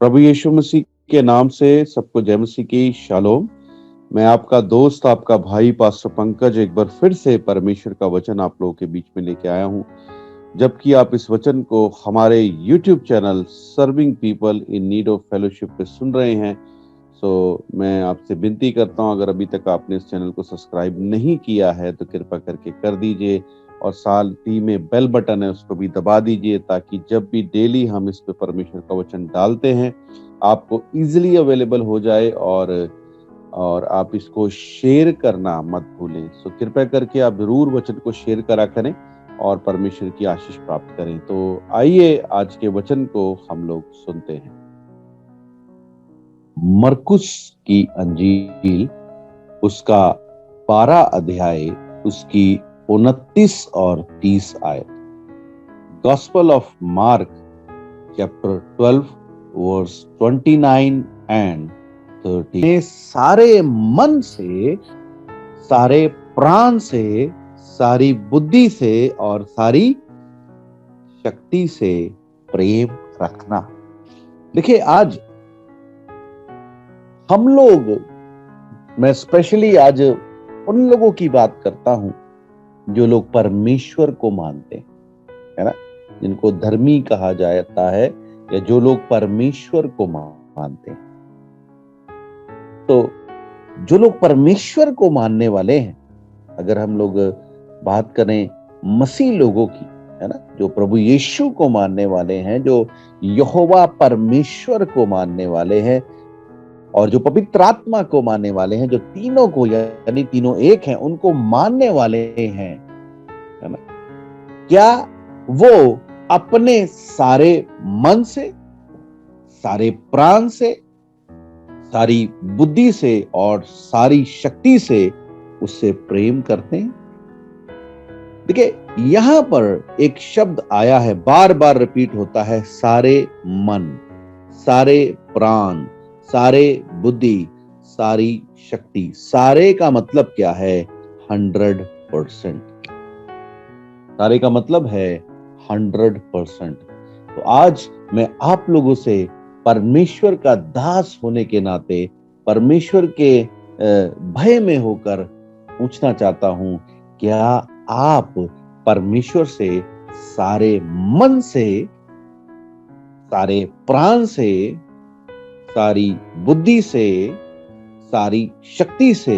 प्रभु यीशु मसीह के नाम से सबको जय मसीह की शालोम। मैं आपका दोस्त, आपका भाई पास्टर पंकज एक बार फिर से परमेश्वर का वचन आप लोगों के बीच में लेके आया हूं। जबकि आप इस वचन को हमारे YouTube channel serving people in need of fellowship पे सुन रहे हैं, मैं आपसे विनती करता हूं, अगर अभी तक आपने इस चैनल को सब्सक्राइब नहीं किया है तो कृपा करके कर दीजिए, और साथ ही में बेल बटन है उसको भी दबा दीजिए, ताकि जब भी डेली हम इस पे परमेश्वर का वचन डालते हैं आपको इजीली अवेलेबल हो जाए, और आप इसको शेयर करना मत भूलें। कृपया करके आप जरूर वचन को शेयर करा करें और परमेश्वर की आशीष प्राप्त करें। तो आइए आज के वचन को हम लोग सुनते हैं। मरकुस की अंजील उसका 12 अध्याय उसकी 29 और 30 आयत। Gospel of Mark chapter 12 verse 29 and 30। सारे मन से, सारे प्राण से, सारी बुद्धि से और सारी शक्ति से प्रेम रखना। देखिए, आज हम लोग, मैं स्पेशली आज उन लोगों की बात करता हूं जो लोग परमेश्वर को मानते हैं, है ना, जिनको धर्मी कहा जाता है, या जो लोग परमेश्वर को मानते हैं। तो जो लोग परमेश्वर को मानने वाले हैं, अगर हम लोग बात करें मसीह लोगों की, है ना, जो प्रभु यीशु को मानने वाले हैं, जो यहोवा परमेश्वर को मानने वाले हैं, और जो पवित्र आत्मा को मानने वाले हैं, जो तीनों को, यानी तीनों एक हैं, उनको मानने वाले हैं, है ना, क्या वो अपने सारे मन से, सारे प्राण से, सारी बुद्धि से और सारी शक्ति से उससे प्रेम करते हैं? देखिए, यहां पर एक शब्द आया है, बार बार रिपीट होता है, सारे मन, सारे प्राण, सारे बुद्धि, सारी शक्ति। सारे का मतलब क्या है? 100%। सारे का मतलब है 100%। तो आज मैं आप लोगों से परमेश्वर का दास होने के नाते, परमेश्वर के भय में होकर पूछना चाहता हूं, क्या आप परमेश्वर से सारे मन से, सारे प्राण से, सारी बुद्धि से, सारी शक्ति से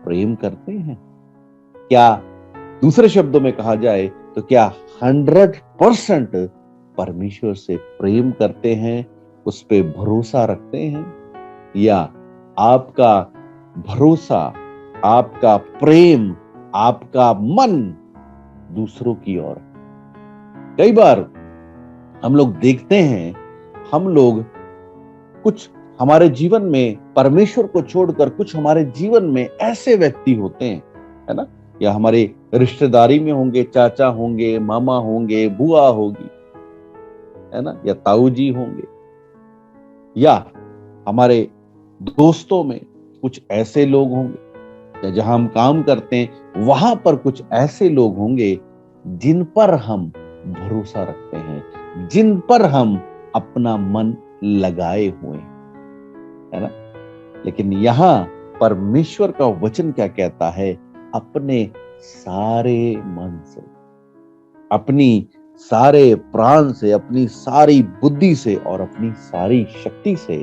प्रेम करते हैं? क्या दूसरे शब्दों में कहा जाए तो क्या 100% परमेश्वर से प्रेम करते हैं, उस पे भरोसा रखते हैं? या आपका भरोसा, आपका प्रेम, आपका मन दूसरों की ओर? कई बार हम लोग देखते हैं, हम लोग कुछ हमारे जीवन में परमेश्वर को छोड़कर कुछ हमारे जीवन में ऐसे व्यक्ति होते हैं, है ना, या हमारे रिश्तेदारी में होंगे, चाचा होंगे, मामा होंगे, बुआ होगी, है ना, या ताऊ जी होंगे, या हमारे दोस्तों में कुछ ऐसे लोग होंगे, या जहां हम काम करते हैं वहां पर कुछ ऐसे लोग होंगे जिन पर हम भरोसा रखते हैं, जिन पर हम अपना मन लगाए हुए हैं, है ना। लेकिन यहां परमेश्वर का वचन क्या कहता है? अपने सारे मन से, अपनी सारे प्राण से, अपनी सारी बुद्धि से और अपनी सारी शक्ति से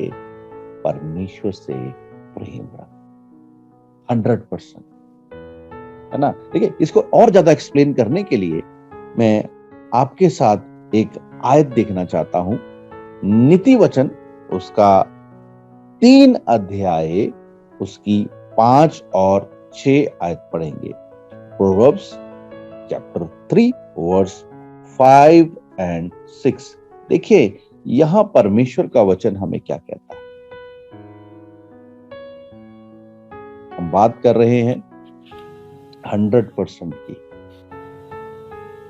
परमेश्वर से प्रेम रख। 100%, है ना। देखिए, इसको और ज्यादा एक्सप्लेन करने के लिए मैं आपके साथ एक आयत देखना चाहता हूं। नीति वचन उसका 3 अध्याय उसकी 5 और 6 आयत पढ़ेंगे। Proverbs chapter 3 verse 5 and 6। देखिए, यहां परमेश्वर का वचन हमें क्या कहता है। हम बात कर रहे हैं 100% की,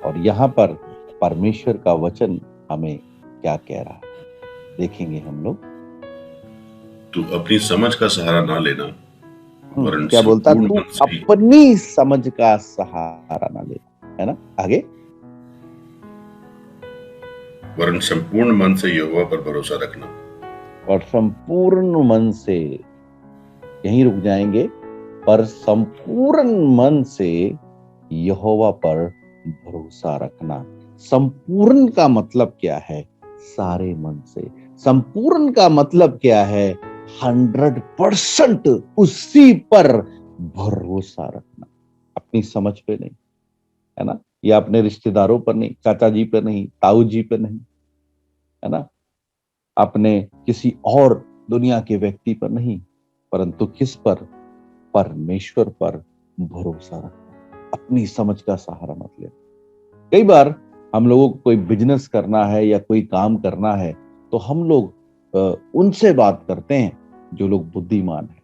और यहां पर परमेश्वर का वचन हमें क्या कह रहा है, देखेंगे हम लोग। तू अपनी समझ का सहारा ना लेना, वरन क्या बोलता? तू अपनी समझ का सहारा ना लेना, है ना। आगे, वरन संपूर्ण मन से यहोवा पर भरोसा रखना। और संपूर्ण मन से, यहीं रुक जाएंगे, पर संपूर्ण मन से यहोवा पर भरोसा रखना। संपूर्ण का मतलब क्या है? सारे मन से। संपूर्ण का मतलब क्या है? 100% उसी पर भरोसा रखना, अपनी समझ पे नहीं, है ना, या अपने रिश्तेदारों पर नहीं, चाचा जी पर नहीं, ताऊ जी पर नहीं, है ना, अपने किसी और दुनिया के व्यक्ति पर नहीं, परंतु किस पर? परमेश्वर पर भरोसा रखना। अपनी समझ का सहारा मत लेना। कई बार हम लोगों को कोई बिजनेस करना है या कोई काम करना है, तो हम लोग उनसे बात करते हैं जो लोग बुद्धिमान हैं,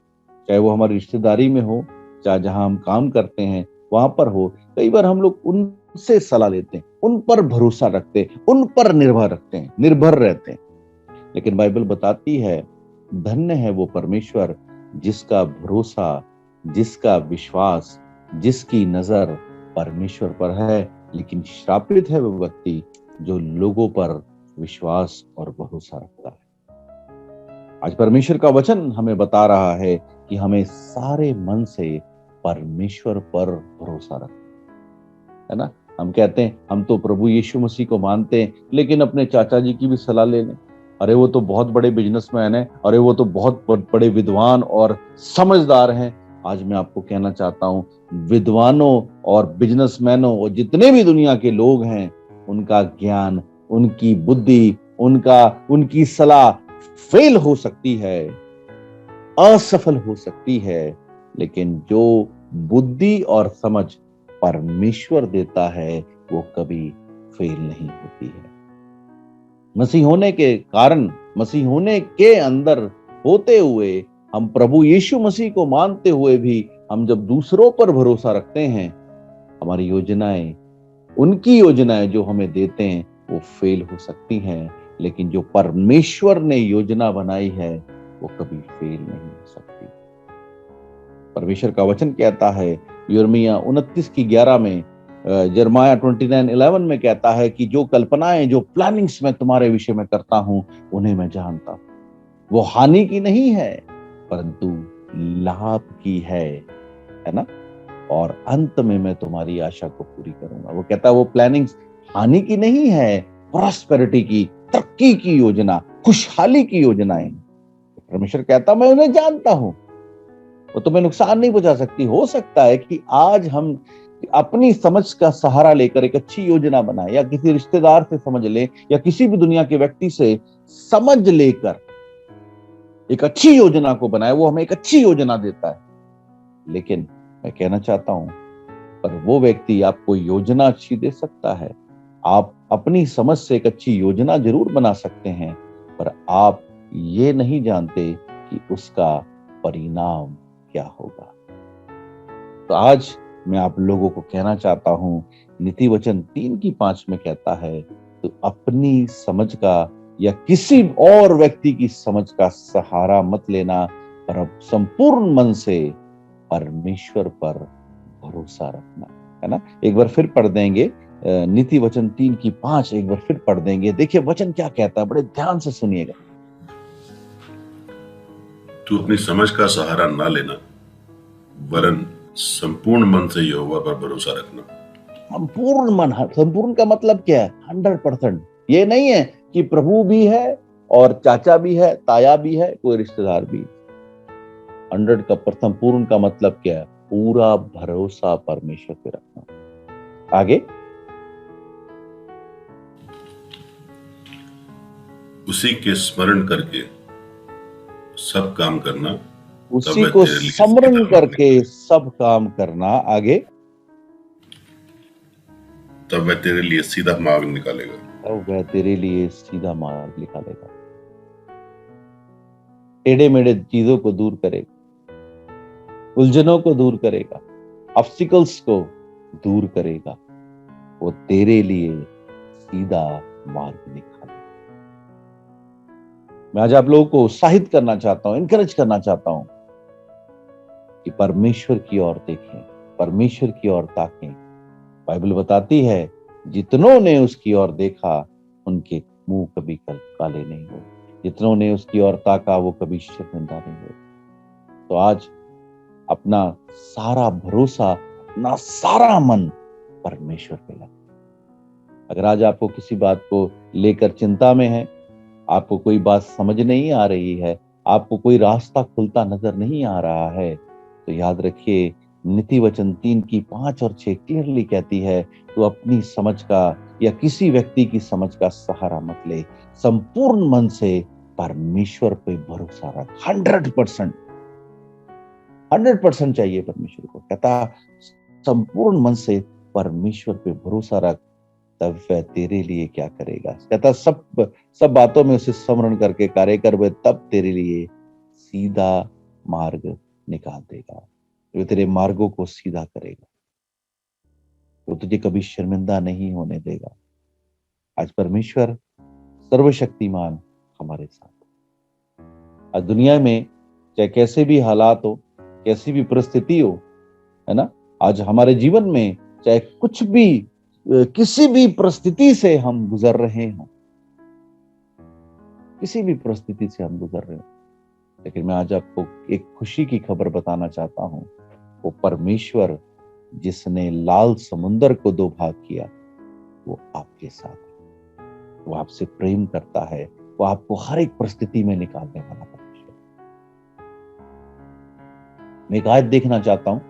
चाहे वो हमारी रिश्तेदारी में हो, चाहे जहां हम काम करते हैं वहां पर हो। कई बार हम लोग उनसे सलाह लेते हैं, उन पर भरोसा रखते हैं, उन पर निर्भर रखते हैं, निर्भर रहते हैं। लेकिन बाइबल बताती है, धन्य है वो परमेश्वर जिसका भरोसा, जिसका विश्वास, जिसकी नजर परमेश्वर पर है। लेकिन श्रापित है वो व्यक्ति जो लोगों पर विश्वास और भरोसा रखता है। आज परमेश्वर का वचन हमें बता रहा है कि हमें सारे मन से परमेश्वर पर भरोसा रखना है ना। हम कहते हैं हम तो प्रभु यीशु मसीह को मानते हैं, लेकिन अपने चाचा जी की भी सलाह ले लें। अरे वो तो बहुत बड़े बिजनेसमैन है, अरे वो तो बहुत बड़े विद्वान और समझदार हैं। आज मैं आपको कहना चाहता हूं, विद्वानों और बिजनेसमैनों और जितने भी दुनिया के लोग हैं, उनका ज्ञान, उनकी बुद्धि, उनकी सलाह फेल हो सकती है, असफल हो सकती है, लेकिन जो बुद्धि और समझ परमेश्वर देता है वो कभी फेल नहीं होती है। मसीह होने के कारण, मसीह होने के अंदर होते हुए, हम प्रभु यीशु मसीह को मानते हुए भी हम जब दूसरों पर भरोसा रखते हैं, हमारी योजनाएं, उनकी योजनाएं जो हमें देते हैं वो फेल हो सकती हैं, लेकिन जो परमेश्वर ने योजना बनाई है वो कभी फेल नहीं हो सकती। परमेश्वर का वचन कहता है यिर्मयाह 29:11 में, यिर्मयाह 29:11 में कहता है कि जो कल्पनाएं, जो प्लानिंग्स मैं तुम्हारे विषय में करता हूं, उन्हें मैं जानता हूं। वो हानि की नहीं है परंतु लाभ की है ना। और अंत में मैं तुम्हारी आशा को पूरी करूंगा। वो कहता है वो प्लानिंग्स हानि की नहीं है, प्रॉस्पेरिटी की, तरक्की की योजना, खुशहाली की योजनाएं। परमेश्वर कहता मैं उन्हें जानता हूं, वो तुम्हें नुकसान नहीं पहुंचा सकती। हो सकता है कि आज हम अपनी समझ का सहारा लेकर एक अच्छी योजना बनाए, या किसी रिश्तेदार से समझ ले, या किसी भी दुनिया के व्यक्ति से समझ लेकर एक अच्छी योजना को बनाए, वो हमें एक अच्छी योजना देता है। लेकिन मैं कहना चाहता हूं, पर वो व्यक्ति आपको योजना अच्छी दे सकता है, आप अपनी समझ से एक अच्छी योजना जरूर बना सकते हैं, पर आप ये नहीं जानते कि उसका परिणाम क्या होगा। तो आज मैं आप लोगों को कहना चाहता हूं, नीति वचन 3:5 में कहता है, तो अपनी समझ का या किसी और व्यक्ति की समझ का सहारा मत लेना, पर अब संपूर्ण मन से परमेश्वर पर भरोसा रखना, है ना। एक बार फिर पढ़ देंगे, नीति वचन 3:5 एक बार फिर पढ़ देंगे। देखिए वचन क्या कहता है, बड़े ध्यान से सुनिएगा। तू अपनी समझ का सहारा ना लेना, वरन संपूर्ण मन से यहोवा पर भरोसा रखना। संपूर्ण मन, संपूर्ण का मतलब क्या है? 100%। ये नहीं है कि प्रभु भी है और चाचा भी है, ताया भी है, कोई रिश्तेदार भी। 100 का संपूर्ण का मतलब क्या है? पूरा भरोसा परमेश्वर पे रखना। आगे, उसी के स्मरण करके सब काम करना, उसी को स्मरण करके सब काम करना। आगे, तब वह तेरे लिए सीधा मार्ग निकालेगा। तब वह तेरे लिए सीधा मार्ग निकालेगा, टेढ़े मेढ़े चीजों को दूर करेगा, उलझनों को दूर करेगा, ऑब्स्टिकल्स को दूर करेगा। वो तेरे लिए सीधा मार्ग निकालेगा। मैं आज आप लोगों को उत्साहित करना चाहता हूं, इंकरेज करना चाहता हूं कि परमेश्वर की ओर देखें, परमेश्वर की ओर ताकें। बाइबल बताती है जितनों ने उसकी ओर देखा उनके मुंह कभी काले नहीं हुए। जितनों ने उसकी ओर ताका वो कभी शर्मिंदा नहीं हुए। तो आज अपना सारा भरोसा, अपना सारा मन परमेश्वर पे लगा। अगर आज आपको किसी बात को लेकर चिंता में है, आपको कोई बात समझ नहीं आ रही है, आपको कोई रास्ता खुलता नजर नहीं आ रहा है, तो याद रखिए नीति वचन 3:5 और 6 क्लियरली कहती है, तो अपनी समझ का या किसी व्यक्ति की समझ का सहारा मत ले, संपूर्ण मन से परमेश्वर पे भरोसा रख। 100% चाहिए परमेश्वर को। कहता संपूर्ण मन से परमेश्वर पे भरोसा रख, तब वह तेरे लिए क्या करेगा। कहता सब बातों में उसे स्मरण करके कार्य कर, वह तब तेरे लिए सीधा मार्ग निकाल देगा। वो तेरे मार्गों को सीधा करेगा, वो तुझे कभी शर्मिंदा नहीं होने देगा। आज परमेश्वर सर्वशक्तिमान हमारे साथ। आज दुनिया में चाहे कैसे भी हालात हो, कैसी भी परिस्थिति हो, है ना, आज हमारे जीवन में चाहे कुछ भी किसी भी परिस्थिति से हम गुजर रहे हो, किसी भी परिस्थिति से हम गुजर रहे हो, लेकिन मैं आज आपको एक खुशी की खबर बताना चाहता हूं। वो परमेश्वर जिसने लाल समुद्र को 2 भाग किया, वो आपके साथ है। वो आपसे प्रेम करता है, वो आपको हर एक परिस्थिति में निकालने वाला परमेश्वर। मैं एक आयत देखना चाहता हूं,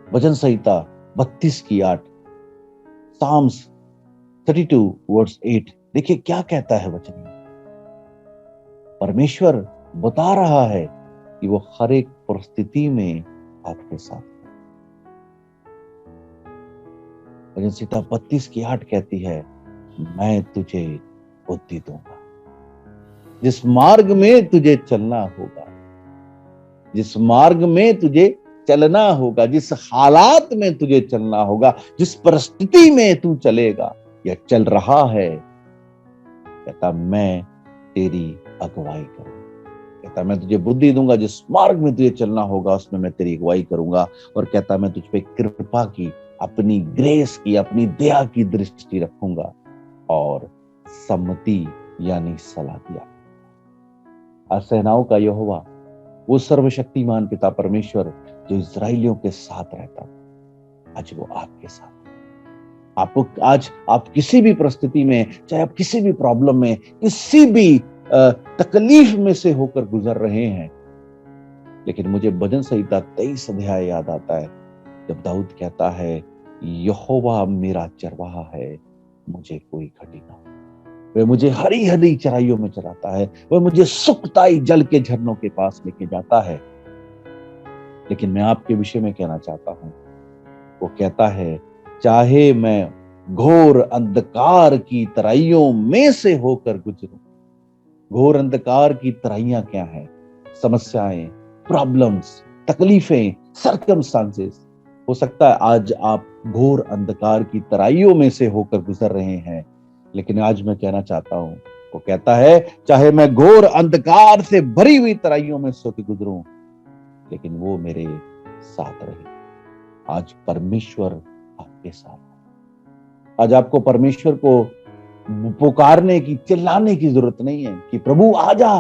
वचन संहिता 32:8, साम्स 32:8। देखिए क्या कहता है वचन में। परमेश्वर बता रहा है कि वो हर एक परिस्थिति में आपके साथ है। वचन संहिता 32:8 कहती है, मैं तुझे बुद्धि दूंगा। जिस मार्ग में तुझे चलना होगा, जिस मार्ग में तुझे चलना होगा, जिस हालात में तुझे चलना होगा, जिस परिस्थिति में तू चलेगा या चल रहा है, कहता मैं तेरी अगुवाई करूंगा। कहता मैं तुझे बुद्धि दूंगा, जिस मार्ग में तुझे चलना होगा उसमें मैं तेरी अगुवाई करूंगा। और कहता मैं तुझ पे कृपा की, अपनी ग्रेस की, अपनी दया की दृष्टि रखूंगा और सम्मति यानी सलाह दिया। आज सेनाओं का यहोवा, वो सर्वशक्तिमान पिता परमेश्वर जो इस्राएलियों के साथ रहता था, आज वो आपके साथ है। आपको आज आप किसी भी परिस्थिति में, चाहे आप किसी भी प्रॉब्लम में, किसी भी तकलीफ में से होकर गुजर रहे हैं, लेकिन मुझे भजन संहिता 23 अध्याय याद आता है, जब दाऊद कहता है, यहोवा मेरा चरवाहा है, मुझे कोई घटी ना हो। वह मुझे हरी हरी चराइयों में चराता है, वह मुझे सुखदाई जल के झरनों के पास लेके जाता है। लेकिन मैं आपके विषय में कहना चाहता हूं, वो कहता है, चाहे मैं घोर अंधकार की तराइयों में से होकर गुजरूं। घोर अंधकार की तराइयां क्या है? समस्याएं, प्रॉब्लम्स, तकलीफें, सर्कमस्टांसेस। हो सकता है आज आप घोर अंधकार की तराइयों में से होकर गुजर रहे हैं, लेकिन आज मैं कहना चाहता हूं, वो कहता है, चाहे मैं घोर अंधकार से भरी हुई तराइयों में से होकर गुजरूं, लेकिन वो मेरे साथ रहे। आज परमेश्वर आपके साथ है। आज आपको परमेश्वर को पुकारने की, चिल्लाने की जरूरत नहीं है कि प्रभु आजा।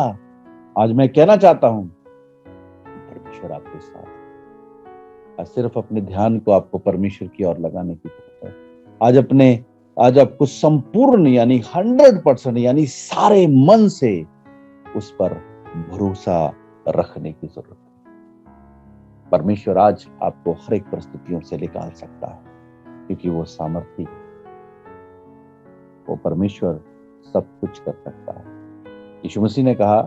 आज मैं कहना चाहता हूं, परमेश्वर आपके साथ है। आज सिर्फ अपने ध्यान को आपको परमेश्वर की ओर लगाने की जरूरत है। आज आपको संपूर्ण यानी 100% यानी सारे मन से उस पर भरोसा रखने की जरूरत है। परमेश्वर आज आपको हर एक परिस्थितियों से निकाल सकता है, क्योंकि वो सामर्थी है। वो परमेश्वर सब कुछ कर सकता है। यीशु मसीह ने कहा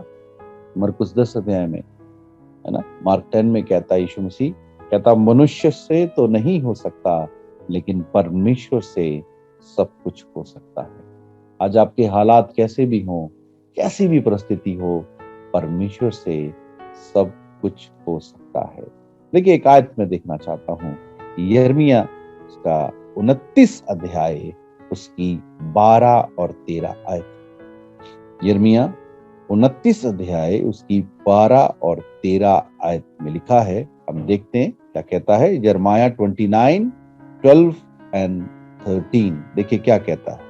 मरकुस 10 अध्याय में, है ना, मार्क 10 में कहता है, यीशु मसीह कहता, मनुष्य से तो नहीं हो सकता, लेकिन परमेश्वर से सब कुछ हो सकता है। आज आपके हालात कैसे भी हों, कैसी भी परिस्थिति हो, परमेश्वर से सब कुछ हो सकता है। देखिए एक आयत में देखना चाहता हूं, यिर्मयाह का 29 अध्याय उसकी 12 और 13 आयत। यिर्मयाह 29 अध्याय उसकी 12 और 13 आयत में लिखा है। हम देखते हैं क्या कहता है। यिर्मयाह 29, 12 and 13। देखिए क्या कहता है।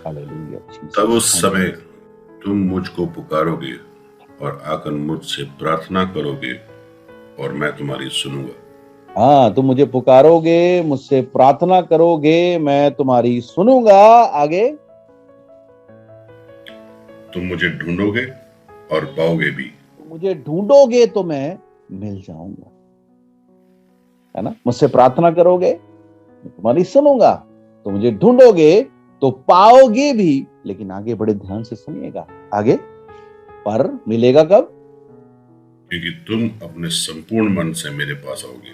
हालेलुया तब जीसस, उस थैंक समय तुम मुझको पुकारोगे और आकर मुझसे प्रार्थना करोगे और मैं तुम्हारी सुनूंगा। हाँ, तुम मुझे पुकारोगे, मुझसे प्रार्थना करोगे, मैं तुम्हारी सुनूंगा। आगे, तुम मुझे ढूंढोगे और पाओगे भी। मुझे ढूंढोगे तो मैं मिल जाऊंगा, है ना। मुझसे प्रार्थना करोगे, मैं तुम्हारी सुनूंगा। तो मुझे ढूंढोगे तो पाओगे भी। लेकिन आगे बड़े ध्यान से सुनिएगा। आगे, पर मिलेगा कब? क्योंकि तुम अपने संपूर्ण मन से मेरे पास आओगे।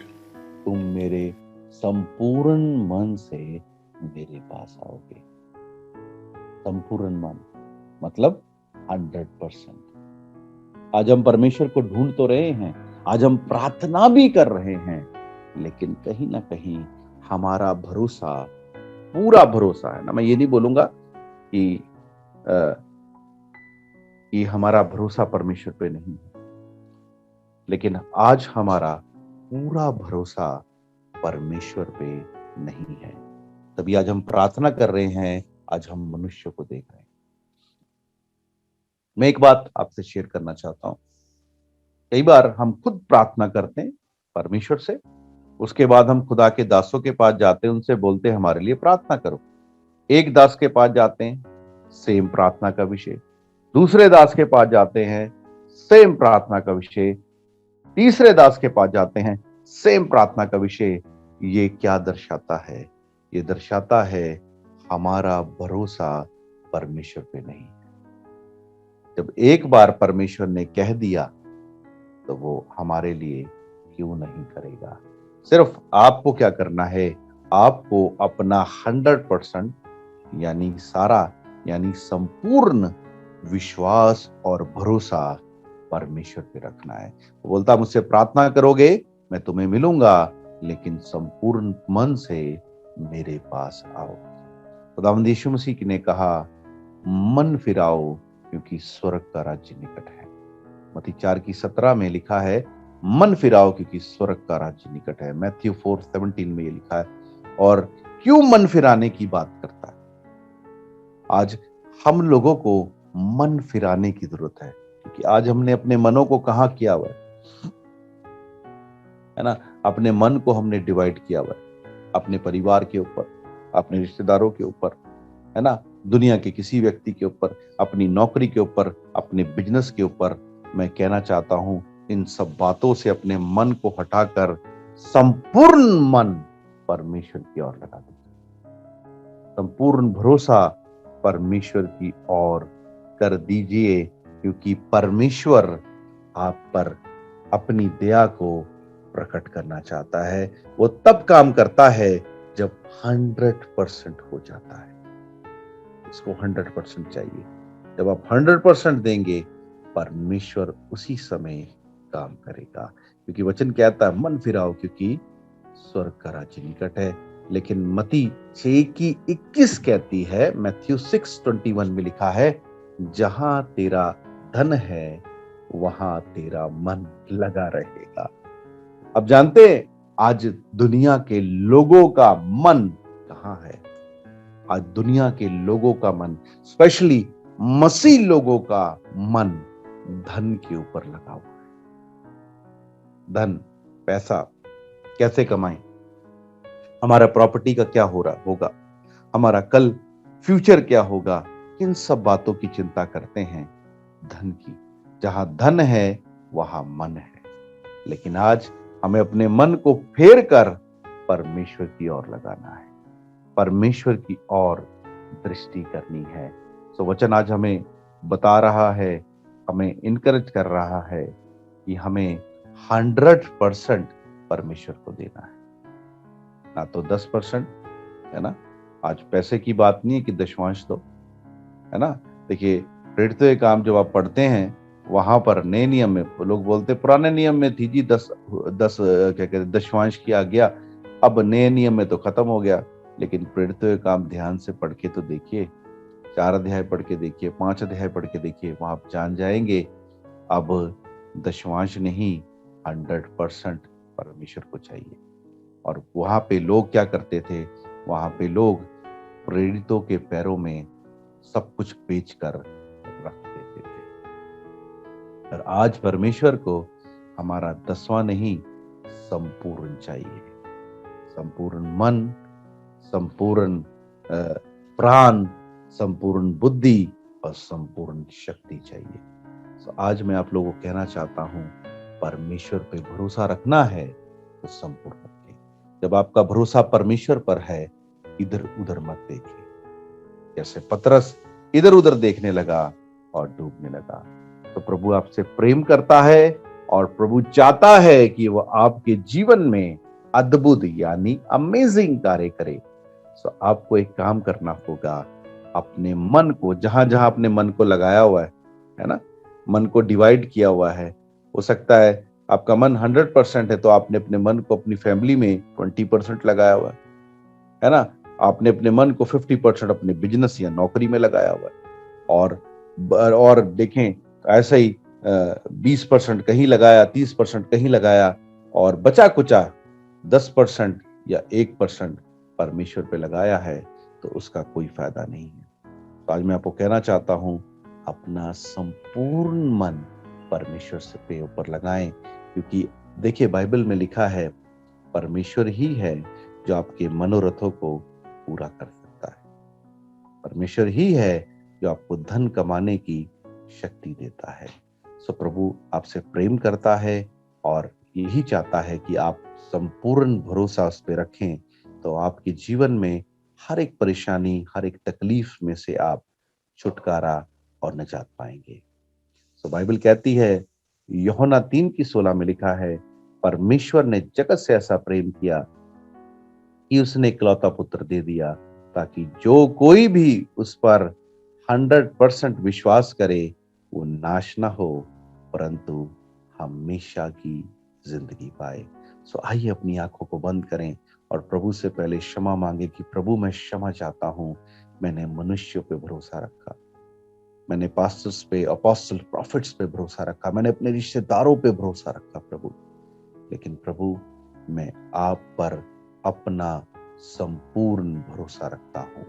तुम मेरे संपूर्ण मन से मेरे पास आओगे। संपूर्ण मन मतलब 100%। आज हम परमेश्वर को ढूंढ तो रहे हैं, आज हम प्रार्थना भी कर रहे हैं, लेकिन कहीं ना कहीं हमारा भरोसा, पूरा भरोसा है ना, मैं ये नहीं बोलूंगा कि हमारा भरोसा परमेश्वर पे नहीं है, लेकिन आज हमारा पूरा भरोसा परमेश्वर पे नहीं है। तभी आज हम प्रार्थना कर रहे हैं, आज हम मनुष्य को देख रहे हैं। मैं एक बात आपसे शेयर करना चाहता हूं। कई बार हम खुद प्रार्थना करते हैं परमेश्वर से, उसके बाद हम खुदा के दासों के पास जाते हैं, उनसे बोलते हैं हमारे लिए प्रार्थना करो। एक दास के पास जाते हैं, सेम प्रार्थना का विषय। दूसरे दास के पास जाते हैं, सेम प्रार्थना का विषय। तीसरे दास के पास जाते हैं, सेम प्रार्थना का विषय। ये क्या दर्शाता है? ये दर्शाता है हमारा भरोसा परमेश्वर पे नहीं। जब एक बार परमेश्वर ने कह दिया तो वो हमारे लिए क्यों नहीं करेगा। सिर्फ आपको क्या करना है, आपको अपना 100% यानी सारा, यानी संपूर्ण विश्वास और भरोसा परमेश्वर पे रखना है। वो बोलता मुझसे प्रार्थना करोगे मैं तुम्हें मिलूंगा, लेकिन संपूर्ण मन से मेरे पास आओ। खुदावंद यीशु मसीह ने कहा मन फिराओ क्योंकि स्वर्ग का राज्य निकट है। मत्ती 4:17 में लिखा है मन फिराओ क्योंकि स्वर्ग का राज्य निकट है। मैथ्यू 4:17 में ये लिखा है। और क्यों मन फिराने की बात करता है? आज हम लोगों को मन फिराने की जरूरत है, क्योंकि आज हमने अपने मनों को कहाँ किया हुआ है ना। अपने मन को हमने डिवाइड किया हुआ है अपने परिवार के ऊपर, अपने रिश्तेदारों के ऊपर, है ना, दुनिया के किसी व्यक्ति के ऊपर, अपनी नौकरी के ऊपर, अपने बिजनेस के ऊपर। मैं कहना चाहता हूं इन सब बातों से अपने मन को हटाकर संपूर्ण मन परमेश्वर की ओर लगा दीजिए। संपूर्ण भरोसा परमेश्वर की ओर कर दीजिए, क्योंकि परमेश्वर आप पर अपनी दया को प्रकट करना चाहता है। वो तब काम करता है जब 100% हो जाता है। इसको 100% चाहिए। जब आप 100% देंगे, परमेश्वर उसी समय काम करेगा, क्योंकि वचन कहता है मन फिराओ क्योंकि स्वर्ग का राज्य निकट है। लेकिन मत्ती 6:21 कहती है, मैथ्यू 6:21 में लिखा है जहां तेरा धन है वहां तेरा मन लगा रहेगा। अब जानते हैं आज दुनिया के लोगों का मन कहां है? आज दुनिया के लोगों का मन, स्पेशली मसीह लोगों का मन धन के ऊपर लगा हुआ है। धन, पैसा कैसे कमाएं, हमारा प्रॉपर्टी का क्या हो रहा होगा, हमारा कल फ्यूचर क्या होगा, इन सब बातों की चिंता करते हैं धन की। जहां धन है वहां मन है। लेकिन आज हमें अपने मन को फेर कर परमेश्वर की ओर लगाना है, परमेश्वर की ओर दृष्टि करनी है। सो वचन आज हमें बता रहा है, हमें इनकरेज कर रहा है कि हमें 100% परमेश्वर को देना है, ना तो 10%, है ना। आज पैसे की बात नहीं है कि दशमांश दो, है ना। देखिए प्रेरितों काम जब आप पढ़ते हैं वहां पर नए नियम में लोग बोलते पुराने नियम में थी जी 10 क्या कहते दशमांश की आज्ञा, अब नए नियम में तो खत्म हो गया। लेकिन प्रेरितों काम ध्यान से पढ़ के तो देखिए, 4 अध्याय पढ़ के देखिए, 5 अध्याय पढ़ के देखिए, वहां आप जान जाएंगे अब दशमांश नहीं 100% परमेश्वर को चाहिए। और वहां पे लोग क्या करते थे, वहां पे लोग प्रेरितों के पैरों में सब कुछ बेचकर रख देते थे। और आज परमेश्वर को हमारा 10वां नहीं, संपूर्ण चाहिए। संपूर्ण मन, संपूर्ण प्राण, संपूर्ण बुद्धि और संपूर्ण शक्ति चाहिए। तो आज मैं आप लोगों को कहना चाहता हूं, परमेश्वर पे भरोसा रखना है तो संपूर्ण रखें। जब आपका भरोसा परमेश्वर पर है, इधर उधर मत देखिए। जैसे पतरस इधर उधर देखने लगा और डूबने लगा। तो प्रभु आपसे प्रेम करता है और प्रभु चाहता है कि वह आपके जीवन में अद्भुत यानी अमेजिंग कार्य करे। तो आपको एक काम करना होगा, अपने मन को जहां जहां अपने मन को लगाया हुआ है ना, मन को डिवाइड किया हुआ है। हो सकता है आपका मन 100% है, तो आपने अपने मन को अपनी फैमिली में 20% लगाया हुआ है ना। आपने अपने मन को 50% अपने बिजनेस या नौकरी में लगाया हुआ है। और देखें, ऐसा ही 20% कहीं लगाया, 30% कहीं लगाया, और बचा कुचा 10% या 1% परमेश्वर पे लगाया है, तो उसका कोई फायदा नहीं है। तो आज मैं आपको कहना चाहता हूं, अपना संपूर्ण मन परमेश्वर से पे ऊपर लगाएं, क्योंकि देखिए बाइबल में लिखा है, परमेश्वर ही है जो आपके मनोरथों को पूरा कर सकता है। परमेश्वर ही है जो आपको धन कमाने की शक्ति देता है। सो प्रभु आपसे प्रेम करता है और यही चाहता है कि आप संपूर्ण भरोसा उस पर रखें, तो आपके जीवन में हर एक परेशानी, हर एक तकलीफ में से आप छुटकारा और निजात पाएंगे। सो बाइबल कहती है, यूहन्ना 3:16 में लिखा है, परमेश्वर ने जगत से ऐसा प्रेम किया कि उसने इकलौता पुत्र दे दिया, ताकि जो कोई भी उस पर 100% विश्वास करे, वो नाश ना हो, परंतु हमेशा की जिंदगी पाए। सो आइए अपनी आंखों को बंद करें और प्रभु से पहले क्षमा मांगे कि प्रभु मैं क्षमा चाहता हूं, मैंने मनुष्यों पे भरोसा रखा, मैंने पास्टर्स पे, अपोस्टल, प्रॉफिट्स पे भरोसा रखा, मैंने अपने रिश्तेदारों पे भरोसा रखा प्रभु। लेकिन प्रभु मैं आप पर अपना संपूर्ण भरोसा रखता हूं,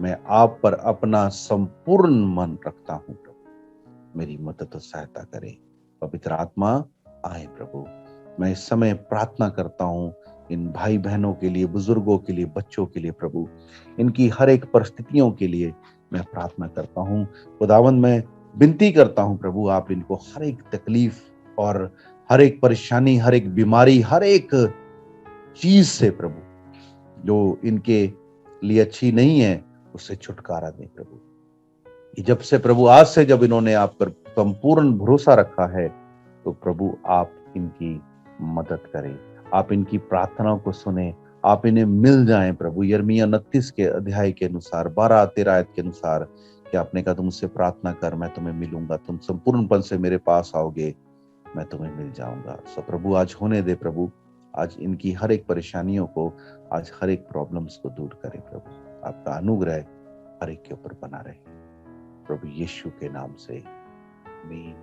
मैं आप पर अपना संपूर्ण मन रखता हूं प्रभु, मेरी मदद और सहायता करें। पवित्र आत्मा आए प्रभु। मैं इस समय प्रार्थना करता हूं इन भाई बहनों के लिए, बुजुर्गों के लिए, बच्चों के लिए प्रभु, इनकी हर एक परिस्थितियों के लिए मैं प्रार्थना करता हूं। खुदावंद मैं विनती करता हूं प्रभु, आप इनको हर एक तकलीफ और हर एक परेशानी, हर एक बीमारी, हर एक चीज से प्रभु जो इनके लिए अच्छी नहीं है, उससे छुटकारा दें प्रभु। कि जब से प्रभु, आज से जब इन्होंने आप पर संपूर्ण भरोसा रखा है, तो प्रभु आप इनकी मदद करें, आप इनकी प्रार्थनाओं को सुने, आप इन्हें मिल जाएं प्रभु। यिर्मयाह 29 के अध्याय के अनुसार 12-13 आयत के अनुसार कि आपने कहा, तुम मुझसे प्रार्थना कर, मैं तुम्हें मिलूंगा, तुम संपूर्णपन से मेरे पास आओगे, मैं तुम्हें मिल जाऊंगा। सो प्रभु आज होने दे प्रभु, आज इनकी हर एक परेशानियों को, आज हर एक प्रॉब्लम्स को दूर करें प्रभु। आपका अनुग्रह हर एक के ऊपर बना रहे प्रभु, यीशु के नाम से आमीन,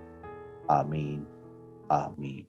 आमीन, आमीन।